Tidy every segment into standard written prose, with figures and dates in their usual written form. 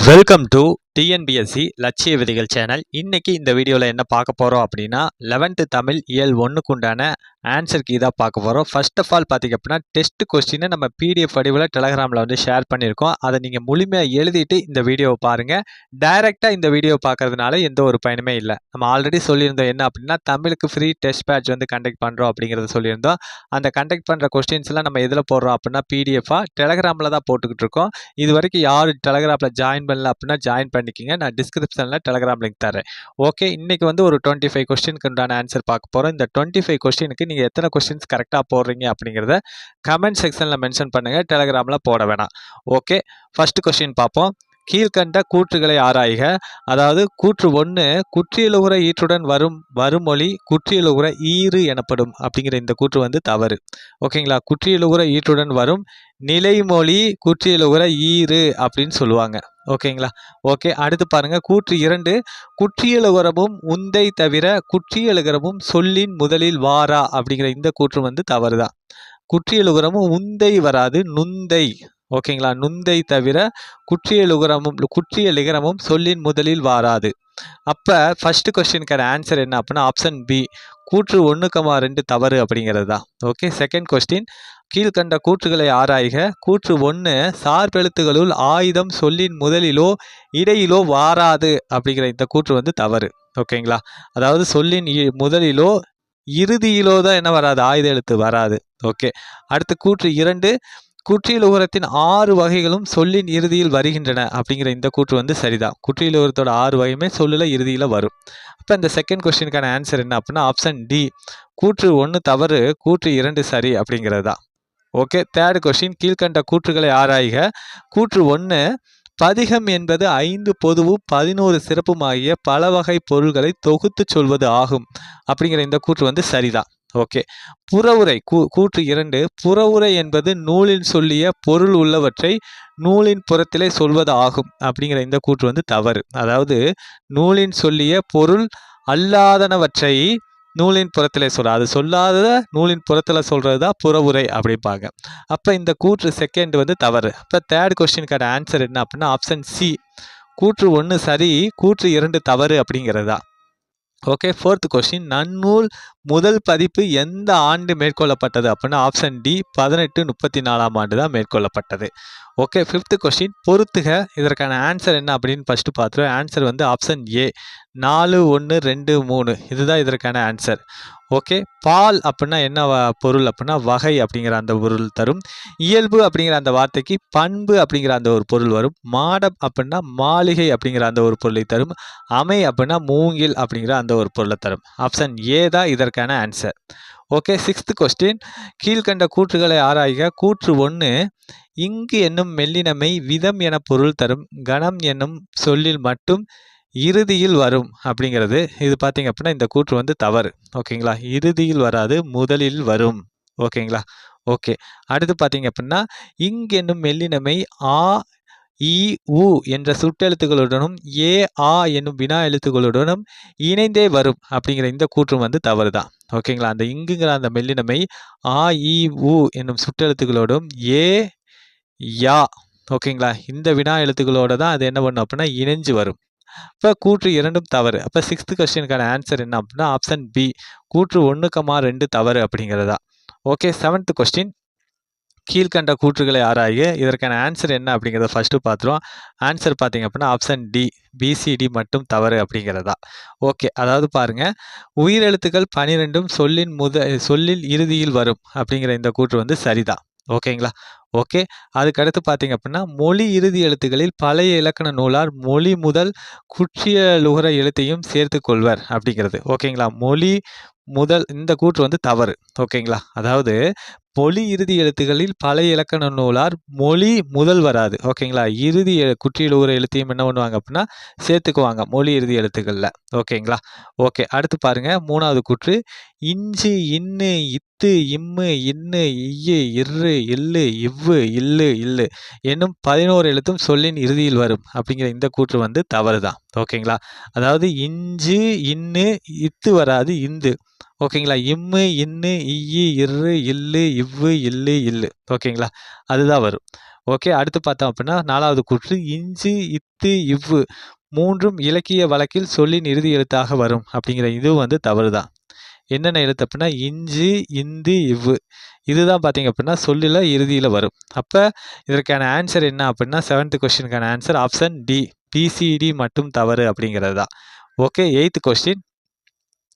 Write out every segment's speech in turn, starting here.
Welcome to TNPSC லட்சிய விதிகள் channel. இன்னைக்கு இந்த வீடியோவில் என்ன பார்க்க போகிறோம் அப்படின்னா 11th தமிழ் இயல் 1க்கு உண்டான ஆன்சர் கீ தான் பார்க்க போகிறோம். ஃபர்ஸ்ட் ஆஃப் ஆல் பார்த்திங்க அப்படின்னா டெஸ்ட் கொஸ்டினை நம்ம பிடிஎஃப் வடிவில் டெலகிராமில் வந்து ஷேர் பண்ணியிருக்கோம். அதை நீங்கள் முழுமையாக எழுதிட்டு இந்த வீடியோவை பாருங்கள். டைரெக்டாக இந்த வீடியோ பார்க்கறதுனால எந்த ஒரு பயனுமே இல்லை. நம்ம ஆல்ரெடி சொல்லியிருந்தோம் என்ன அப்படின்னா தமிழுக்கு ஃப்ரீ டெஸ்ட் பேட்ச் வந்து கண்டக்ட் பண்ணுறோம் அப்படிங்கிறத சொல்லியிருந்தோம். அந்த கண்டக்ட் பண்ணுற கொஸ்டின்ஸ்லாம் நம்ம எதில் போடுறோம் அப்படின்னா பிடிஎஃபாக டெலகிராமில் தான் போட்டுக்கிட்டு இருக்கோம். இது வரைக்கும் யார் டெலகிராமில் ஜாயின் பண்ணல அப்படின்னா ஜாயின் பண்ணிக்கிங்க. நான் டிஸ்கிரிப்ஷனில் டெலகிராம் லிங்க் தரேன். ஓகே, இன்னைக்கு வந்து ஒரு 25 கொஸ்டினுக்கு உண்டான ஆன்சர் பார்க்க போகிறோம். இந்த 25 கொஸ்டினுக்கு நீங்கள் எத்தனை கொஸ்டின்ஸ் கரெக்டாக போடுறீங்க அப்படிங்கிறத கமெண்ட் செக்ஷனில் மென்ஷன் பண்ணுங்கள். டெலகிராமில் போட வேணாம். ஓகே, ஃபர்ஸ்ட் கொஸ்டின் பார்ப்போம். கீழ்கண்ட கூற்றுகளை ஆராய்க. அதாவது கூற்று 1, குற்றியலுகுற ஈற்றுடன் வருமொழி குற்றியலுகுற ஈறு எனப்படும் அப்படிங்கிற இந்த கூற்று வந்து தவறு. ஓகேங்களா, குற்றியலுகுற ஈற்றுடன் வரும் நிலைமொழி குற்றியலுகுற ஈறு அப்படின்னு சொல்லுவாங்க. ஓகேங்களா. ஓகே, அடுத்து பாருங்க. கூற்று 2, குற்றியலுகரமும் உந்தை தவிர குற்றியலுகரமும் சொல்லின் முதலில் வாரா அப்படிங்கிற இந்த கூற்று வந்து தவறு தான். குற்றியலுகரமும் உந்தை வராது, நுந்தை. ஓகேங்களா, நுந்தை தவிர குற்றியலிகரமும் சொல்லின் முதலில் வாராது. அப்போ ஃபர்ஸ்ட் கொஸ்டினுக்கான ஆன்சர் என்ன அப்படின்னா ஆப்ஷன் பி, கூற்று 1,2 தவறு அப்படிங்கிறது தான். Okay, second question. கீழ்கண்ட கூற்றுகளை ஆராய்க. கூற்று 1, சார்பெழுத்துகளுள் ஆயுதம் சொல்லின் முதலிலோ இடையிலோ வாராது அப்படிங்கிற இந்த கூற்று வந்து தவறு. ஓகேங்களா, அதாவது சொல்லின் முதலிலோ இறுதியிலோ தான் என்ன வராது, ஆயுத எழுத்து வராது. ஓகே, அடுத்து கூற்று 2, குற்றியலுகரத்தின் 6 வகைகளும் சொல்லின் இறுதியில் வருகின்றன அப்படிங்கிற இந்த கூற்று வந்து சரிதான். குற்றியலுகரத்தோட 6 வகையுமே சொல்லில் இறுதியில் வரும். அப்போ இந்த செகண்ட் கொஸ்டினுக்கான ஆன்சர் என்ன அப்படின்னா ஆப்ஷன் டி, கூற்று 1 தவறு, கூற்று 2 சரி அப்படிங்கிறது தான். Okay, third question. கீழ்கண்ட கூற்றுகளை ஆராய்க. கூற்று 1, பதிகம் என்பது 5 பொதுவும் 11 சிறப்புமாகிய பல வகை பொருள்களை தொகுத்து சொல்வது ஆகும் அப்படிங்கிற இந்த கூற்று வந்து சரிதான். ஓகே, புறவுரை. கூற்று 2, புறவுரை என்பது நூலில் சொல்லிய பொருள் உள்ளவற்றை நூலின் புறத்திலே சொல்வது ஆகும் அப்படிங்கிற இந்த கூற்று வந்து தவறு. அதாவது நூலின் சொல்லிய பொருள் அல்லாதனவற்றை நூலின் புறத்திலே அது சொல்லாத நூலின் புறத்தில் சொல்கிறது தான் புறவுரை அப்படிம்பாங்க. அப்போ இந்த கூற்று செகண்ட் வந்து தவறு. அப்போ தேர்ட் கொஸ்டினுக்கான ஆன்சர் என்ன அப்படின்னா ஆப்ஷன் சி, கூற்று 1 சரி, கூற்று 2 தவறு அப்படிங்கிறது தான். Okay, fourth question. நன்னூல் முதல் பதிப்பு எந்த ஆண்டு மேற்கொள்ளப்பட்டது அப்படின்னா ஆப்ஷன் டி, 1834ஆம் ஆண்டு தான் மேற்கொள்ளப்பட்டது. Okay, fifth question. பொறுத்துக. இதற்கான ஆன்சர் என்ன அப்படின்னு ஃபர்ஸ்ட் பார்த்துருவோம். ஆன்சர் வந்து ஆப்ஷன் ஏ, 4, 1, 2, 3 இதுதான் இதற்கான ஆன்சர். ஓகே, பால் அப்படின்னா என்ன பொருள் அப்படின்னா வகை அப்படிங்கிற அந்த பொருள் தரும். இயல்பு அப்படிங்கிற அந்த வார்த்தைக்கு பண்பு அப்படிங்கிற அந்த ஒரு பொருள் வரும். மாடம் அப்படின்னா மாளிகை அப்படிங்கிற அந்த ஒரு பொருளை தரும். அமை அப்படின்னா மூங்கில் அப்படிங்கிற அந்த ஒரு பொருளை தரும். ஆப்ஷன் ஏ தான் இதற்கான ஆன்சர். Okay, sixth question. கீழ்கண்ட கூற்றுகளை ஆராய்க. கூற்று 1, இங்கு என்னும் மெல்லினமை விதம் என பொருள் தரும் கணம் என்னும் சொல்லில் மட்டும் இறுதியில் வரும் அப்படிங்கிறது. இது பார்த்தீங்க அப்படின்னா இந்த கூற்று வந்து தவறு. ஓகேங்களா, இறுதியில் வராது, முதலில் வரும். ஓகேங்களா. ஓகே, அடுத்து பார்த்தீங்க அப்படின்னா இங்கு என்னும் மெல்லினமை ஆ இ உ என்ற சுட்டெழுத்துக்களுடனும் ஏ ஆ என்னும் வினா எழுத்துக்களுடனும் இணைந்தே வரும் அப்படிங்கிற இந்த கூற்று வந்து தவறு தான். ஓகேங்களா, அந்த இங்குங்கிற அந்த மெல்லினமை ஆ இ உ என்னும் சுட்டெழுத்துக்களோடும் ஏ யா ஓகேங்களா இந்த வினா எழுத்துக்களோட தான் அது என்ன பண்ணும் அப்படின்னா இணைஞ்சு வரும். இப்போ கூற்று 2ம் தவறு. அப்போ சிக்ஸ்த் கொஸ்டினுக்கான ஆன்சர் என்ன அப்படின்னா ஆப்ஷன் பி, கூற்று 1,2 தவறு அப்படிங்கிறதா. Okay, seventh question. கீழ்கண்ட கூற்றுகளை ஆராய. இதற்கான ஆன்சர் என்ன அப்படிங்கிறத ஃபர்ஸ்ட் பார்த்துருவோம். ஆன்சர் பார்த்தீங்க அப்படின்னா ஆப்ஷன் டி, பிசிடி மட்டும் தவறு அப்படிங்கிறதா. ஓகே, அதாவது பாருங்க, உயிரெழுத்துக்கள் 12ம் சொல்லில் இறுதியில் வரும் அப்படிங்கிற இந்த கூற்று வந்து சரிதான். ஓகேங்களா. ஓகே, அதுக்கடுத்து பார்த்தீங்க அப்படின்னா மொழி இறுதி எழுத்துக்களில் பழைய இலக்கண நூலார் மொழி முதல் குற்றியலுகர எழுத்தையும் சேர்த்து கொள்வர் அப்படிங்கிறது. ஓகேங்களா, மொழி முதல் இந்த கூற்று வந்து தவறு. ஓகேங்களா, அதாவது மொழி இறுதி எழுத்துக்களில் பழைய இலக்கண நூலார் மொழி முதல் வராது. ஓகேங்களா, இறுதி குற்றியலுகர எழுத்தையும் என்ன பண்ணுவாங்க அப்படின்னா சேர்த்துக்குவாங்க மொழி இறுதி எழுத்துக்களில். ஓகேங்களா. ஓகே, அடுத்து பாருங்க, மூணாவது கூற்று. இஞ்சு இன்னு இத்து இம்மு இன்னு இய்யு இரு இல்லு இவ்வு இல்லு இல்லு என்னும் 11 எழுத்தும் சொல்லின் இறுதியில் வரும் அப்படிங்கிற இந்த கூற்று வந்து தவறு தான். ஓகேங்களா, அதாவது இஞ்சு இன்னு இத்து வராது, இந்து. ஓகேங்களா, இம்மு இன்னு இய்யு இரு இல்லு இவ்வு இல்லு இல்லு ஓகேங்களா அதுதான் வரும். ஓகே, அடுத்து பார்த்தோம் அப்படின்னா 4வது கூற்று இஞ்சு, இத்து, இவ்வு 3ம் இலக்கிய வழக்கில் சொல்லின் இறுதி எழுத்தாக வரும் அப்படிங்கிற இதுவும் வந்து தவறு தான். என்னென்ன எழுத்து அப்படின்னா இஞ்சு, இந்து, இவ்வு இதுதான் பார்த்தீங்க அப்படின்னா சொல்லில் இறுதியில் வரும். அப்போ இதற்கான ஆன்சர் என்ன அப்படின்னா 7th கொஸ்டினுக்கான ஆன்சர் ஆப்ஷன் டி, பிசிடி மட்டும் தவறு அப்படிங்கிறது தான். ஓகே, 8th கொஸ்டின்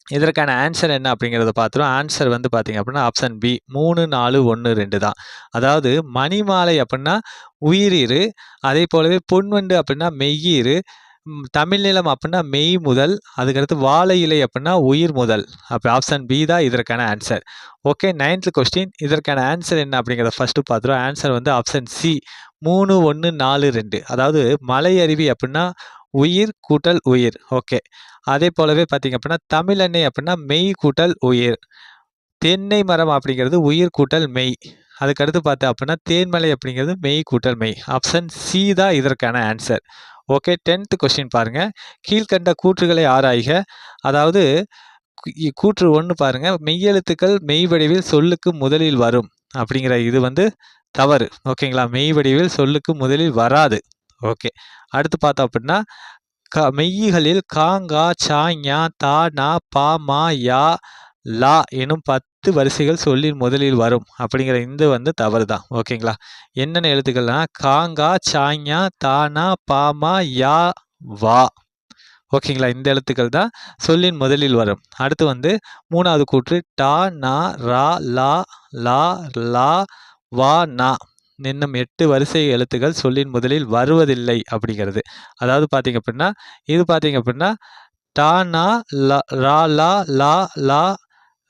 இதற்கான ஆன்சர் என்ன அப்படிங்கிறத பார்த்துரும். ஆன்சர் வந்து பார்த்தீங்க அப்படின்னா ஆப்ஷன் பி 3, 4, 1, 2 தான். அதாவது மணிமாலை அப்படின்னா உயிரீறு, அதே போலவே பொன்வண்டு அப்படின்னா மெய்யீறு, தமிழ் நிலம் அப்படின்னா மெய் முதல், அதுக்கடுத்து வாழை இலை அப்படின்னா உயிர் முதல். அப்போ ஆப்ஷன் பி தான் இதற்கான ஆன்சர். ஓகே, 9th கொஸ்டின் இதற்கான ஆன்சர் என்ன அப்படிங்கிறத ஃபஸ்ட்டு பார்த்துரும். ஆன்சர் வந்து ஆப்ஷன் சி 3, 1, 4, 2. அதாவது மலை அருவி அப்படின்னா உயிர் கூட்டல் உயிர். ஓகே, அதே போலவே பார்த்தீங்க அப்படின்னா தமிழெண்ணெய் அப்படின்னா மெய் கூட்டல் உயிர், தென்னை மரம் அப்படிங்கிறது உயிர் கூட்டல் மெய், அதுக்கடுத்து பார்த்தேன் அப்படின்னா தேன்மலை அப்படிங்கிறது மெய் கூட்டல் மெய். ஆப்ஷன் சி தான் இதற்கான ஆன்சர். ஓகே, 10th கொஸ்டின் பாருங்க. கீழ்கண்ட கூற்றுகளை ஆராய்க. அதாவது கூற்று 1 பாருங்க, மெய்யெழுத்துக்கள் மெய் வடிவில் சொல்லுக்கு முதலில் வரும் அப்படிங்கிற இது வந்து தவறு. ஓகேங்களா, மெய் வடிவில் சொல்லுக்கு முதலில் வராது. ஓகே, அடுத்து பார்த்தோம் அப்படின்னா மெய்யிகளில் காங்கா, சா, ஞா, தா, நா, பா, மா, யா, லா எனும் 10 வரிசைகள் சொல்லின் முதலில் வரும் அப்படிங்கிற இந்த வந்து தவறு தான். ஓகேங்களா, என்னென்ன எழுத்துக்கள்னா காங்கா, சா, ஞா, தா, நா, பா, மா, யா, வா. ஓகேங்களா, இந்த எழுத்துக்கள் தான் சொல்லின் முதலில் வரும். அடுத்து வந்து 3வது கூற்று டா, நா, ரா, லா, லா, லா, வா, நா என்னும் 8 வரிசை எழுத்துக்கள் சொல்லின் முதலில் வருவதில்லை அப்படிங்கிறது. அதாவது பார்த்தீங்க அப்படின்னா இது பார்த்தீங்க அப்படின்னா டா, நா, ரா, லா, லா, லா,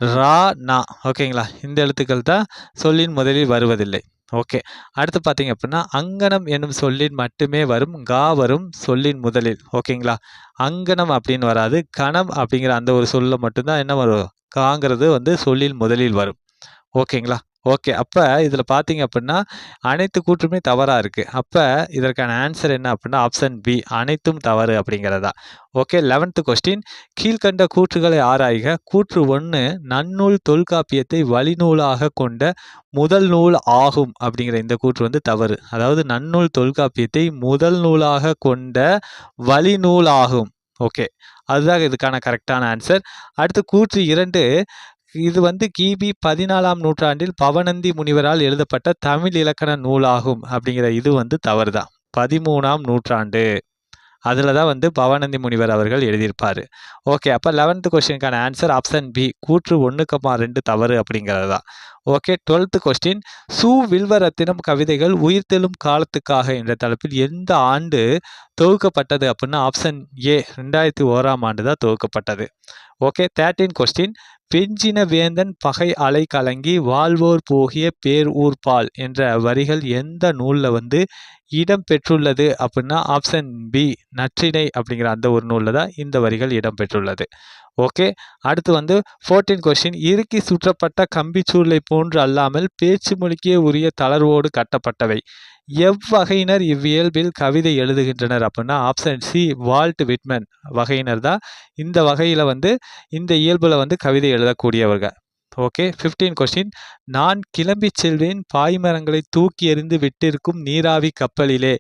ரா, நா. ஓகேங்களா, இந்த எழுத்துக்கள் தான் சொல்லின் முதலில் வருவதில்லை. ஓகே, அடுத்து பார்த்தீங்க அப்படின்னா அங்கனம் என்னும் சொல்லின் மட்டுமே வரும், கா வரும் சொல்லின் முதலில். ஓகேங்களா, அங்கனம் அப்படின்னு வராது, கணம் அப்படிங்கிற அந்த ஒரு சொல்ல மட்டும்தான் என்ன வரும், காங்கிறது வந்து சொல்லின் முதலில் வரும். ஓகேங்களா, ஓகே, அப்போ இதில் பார்த்தீங்க அப்படின்னா அனைத்து கூற்றுமே தவறாக இருக்குது. அப்போ இதற்கான ஆன்சர் என்ன அப்படின்னா ஆப்ஷன் பி அனைத்தும் தவறு அப்படிங்கிறதா. ஓகே, 11th கொஸ்டின் கீழ்கண்ட கூற்றுகளை ஆராய்க. கூற்று 1 நன்னூல் தொல்காப்பியத்தை வழிநூலாக கொண்ட முதல் நூல் ஆகும் அப்படிங்கிற இந்த கூற்று வந்து தவறு. அதாவது நன்னூல் தொல்காப்பியத்தை முதல் நூலாக கொண்ட வழிநூல் ஆகும். ஓகே, அதுதான் இதுக்கான கரெக்டான ஆன்சர். அடுத்து கூற்று 2 இது வந்து கிபி 14ஆம் நூற்றாண்டில் பவணந்தி முனிவரால் எழுதப்பட்ட தமிழ் இலக்கண நூலாகும் அப்படிங்கிற இது வந்து தவறு தான். 13ஆம் நூற்றாண்டு அதில் தான் வந்து பவணந்தி முனிவர் அவர்கள் எழுதியிருப்பார். ஓகே, அப்போ 11th கொஸ்டினுக்கான ஆன்சர் ஆப்ஷன் பி கூற்று 1,2 தவறு அப்படிங்கிறது தான். ஓகே, 12th கொஸ்டின் சு வில்வரத்தினம் கவிதைகள் உயிர்த்தெழும் காலத்துக்காக என்ற தலைப்பில் எந்த ஆண்டு தொகுக்கப்பட்டது அப்படின்னா ஆப்ஷன் ஏ 2001ஆம் ஆண்டு தான் தொகுக்கப்பட்டது. ஓகே, 13 கொஸ்டின் பெஞ்சின வேந்தன் பகை அலை கலங்கி வாழ்வோர் போகிய பேர் ஊர்பால் என்ற வரிகள் எந்த நூலில் வந்து இடம் பெற்றுள்ளது அப்படின்னா ஆப்ஷன் பி நற்றிணை அப்படிங்கிற அந்த ஒரு நூலில் தான் இந்த வரிகள் இடம் பெற்றுள்ளது. ஓகே, அடுத்து வந்து 14 கொஸ்டின் இறுக்கி சுற்றப்பட்ட கம்பிச்சூளை போன்று அல்லாமல் பேச்சு மொழிக்கே உரிய தளர்வோடு கட்டப்பட்டவை எவ்வகையினர் இவ்வியல்பில் கவிதை எழுதுகின்றனர் அப்படின்னா ஆப்ஷன் சி வால்ட் விட்மன் வகையினர் தான் இந்த வகையில் வந்து இந்த இயல்பில் வந்து கவிதை எழுதக்கூடியவர்கள். ஓகே, 15 கொஸ்டின் நான் கிளம்பி செல்வேன் பாய்மரங்களை தூக்கி எறிந்து விட்டிருக்கும் நீராவி கப்பலிலே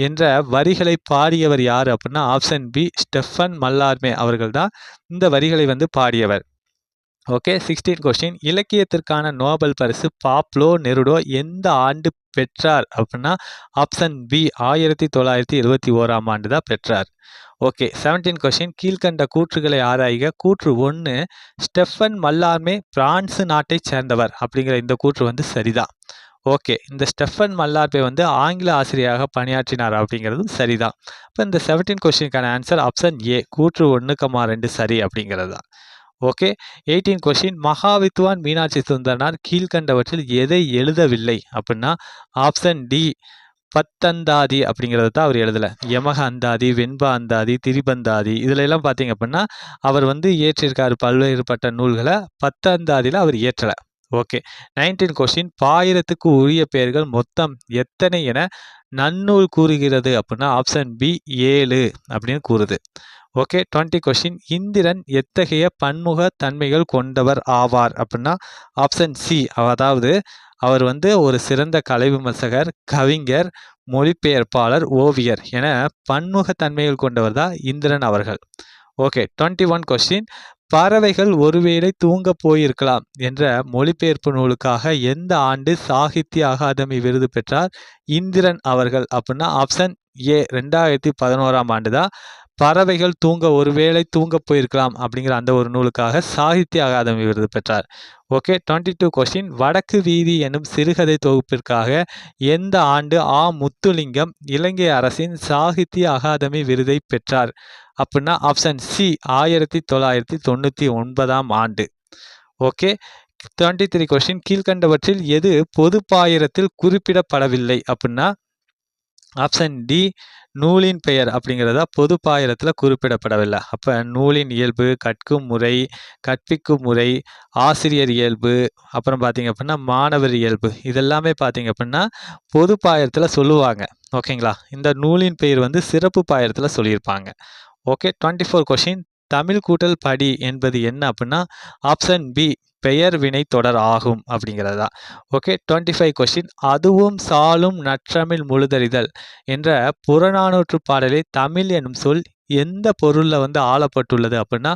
என்ற வரிகளை பாடியவர் யார் அப்படின்னா ஆப்ஷன் பி ஸ்டெஃபன் மல்லார்மே அவர்கள் தான் இந்த வரிகளை வந்து பாடியவர். ஓகே, 16 கொஸ்டின் இலக்கியத்திற்கான நோபல் பரிசு பாப்லோ நெருடோ எந்த ஆண்டு பெற்றார் அப்படின்னா ஆப்ஷன் பி 1971ஆம் ஆண்டு தான் பெற்றார். ஓகே, 17 கொஸ்டின் கீழ்கண்ட கூற்றுகளை ஆராய்க. கூற்று 1 ஸ்டெஃபன் மல்லார்மே பிரான்சு நாட்டை சேர்ந்தவர் அப்படிங்கிற இந்த கூற்று வந்து சரிதான். ஓகே, இந்த ஸ்டெஃபன் மல்லார்மே வந்து ஆங்கில ஆசிரியராக பணியாற்றினார் அப்படிங்கிறதும் சரிதான். இப்போ இந்த 17 கொஸ்டினுக்கான ஆன்சர் ஆப்ஷன் ஏ கூற்று 1,2 சரி அப்படிங்கிறது தான். ஓகே, 18 கொஸ்டின் மகாவித்வான் மீனாட்சி சுந்தரனார் கீழ்கண்டவற்றில் எதை எழுதவில்லை அப்படின்னா ஆப்ஷன் டி பத்தந்தாதி அப்படிங்கிறது தான் அவர் எழுதலை. யமக அந்தாதி, வெண்பா அந்தாதி, திரிபந்தாதி இதில் எல்லாம் பார்த்தீங்க அப்படின்னா அவர் வந்து இயற்றியிருக்காரு பல்வேறுபட்ட நூல்களை, பத்தந்தாதியில் அவர் இயற்றலை. ஓகே, 19 கொஸ்டின் பாயிரத்துக்கு உரிய பெயர்கள் மொத்தம் எத்தனை என நன்னூல் கூறுகிறது அப்படின்னா ஆப்ஷன் பி 7 அப்படின்னு கூறுது. ஓகே 20 கொஸ்டின் இந்திரன் எத்தகைய பன்முக தன்மைகள் கொண்டவர் ஆவார் அப்படின்னா ஆப்ஷன் சி, அதாவது அவர் வந்து ஒரு சிறந்த கலை விமர்சகர், கவிஞர், மொழிபெயர்ப்பாளர், ஓவியர் என பன்முக தன்மைகள் கொண்டவர் தான் இந்திரன் அவர்கள். ஓகே 21 கொஸ்டின் பறவைகள் ஒருவேளை தூங்க போயிருக்கலாம் என்ற மொழிபெயர்ப்பு நூலுக்காக எந்த ஆண்டு சாகித்ய அகாதமி விருது பெற்றார் இந்திரன் அவர்கள் அப்படின்னா ஆப்ஷன் ஏ 2011ஆம் ஆண்டு தான் பறவைகள் ஒருவேளை தூங்க போயிருக்கலாம் அப்படிங்கிற அந்த ஒரு நூலுக்காக சாகித்ய அகாதமி விருது பெற்றார். ஓகே 22 கொஸ்டின் வடக்கு வீதி எனும் சிறுகதை தொகுப்பிற்காக எந்த ஆண்டு முத்துலிங்கம் இலங்கை அரசின் சாகித்ய அகாதமி விருதை பெற்றார் அப்படின்னா ஆப்ஷன் சி 1999ஆம் ஆண்டு. ஓகே 23 கொஸ்டின் கீழ்கண்டவற்றில் எது பொதுப்பாயிரத்தில் குறிப்பிடப்படவில்லை அப்படின்னா ஆப்ஷன் டி நூலின் பெயர் அப்படிங்கிறதா பொதுப்பாயிரத்தில் குறிப்பிடப்படவில்லை. அப்போ நூலின் இயல்பு, கற்கும் முறை, கற்பிக்கும் முறை, ஆசிரியர் இயல்பு, அப்புறம் பார்த்தீங்க அப்படின்னா மாணவர் இயல்பு, இதெல்லாமே பார்த்தீங்க அப்படின்னா பொதுப்பாயிரத்தில் சொல்லுவாங்க. ஓகேங்களா, இந்த நூலின் பெயர் வந்து சிறப்பு பாயிரத்தில் சொல்லியிருப்பாங்க. ஓகே 24 கொஸ்டின் தமிழ் கூட்டல் படி என்பது என்ன அப்படின்னா ஆப்ஷன் பி பெயர் வினை தொடர் ஆகும் அப்படிங்கிறதா. ஓகே 25 கொஸ்டின் அதுவும் சாலும் நற்றமிழ் முழுதறிதல் என்ற புறநானூற்று பாடலை தமிழ் எனும் சொல் எந்த பொருளில் வந்து ஆளப்பட்டுள்ளது அப்படின்னா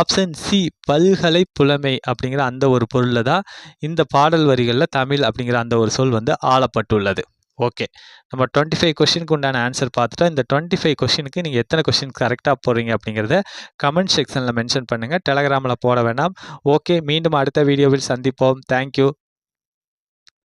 ஆப்ஷன் சி பல்கலை புலமை அப்படிங்கிற அந்த ஒரு பொருளில் தான் இந்த பாடல் வரிகளில் தமிழ் அப்படிங்கிற அந்த ஒரு சொல் வந்து ஆளப்பட்டுள்ளது. ஓகே, நம்ம 25 கொஸ்டினுக்கு உண்டான ஆன்சர் பார்த்துட்டோம். இந்த 25 கொஸ்டினுக்கு நீங்கள் எத்தனை கொஸ்டின் கரெக்டாக போடுறீங்க அப்படிங்கிறத கமெண்ட் செக்ஷனில் மென்ஷன் பண்ணுங்கள். டெலகிராமில் போட வேண்டாம். ஓகே, மீண்டும் அடுத்த வீடியோவில் சந்திப்போம். தேங்க்யூ.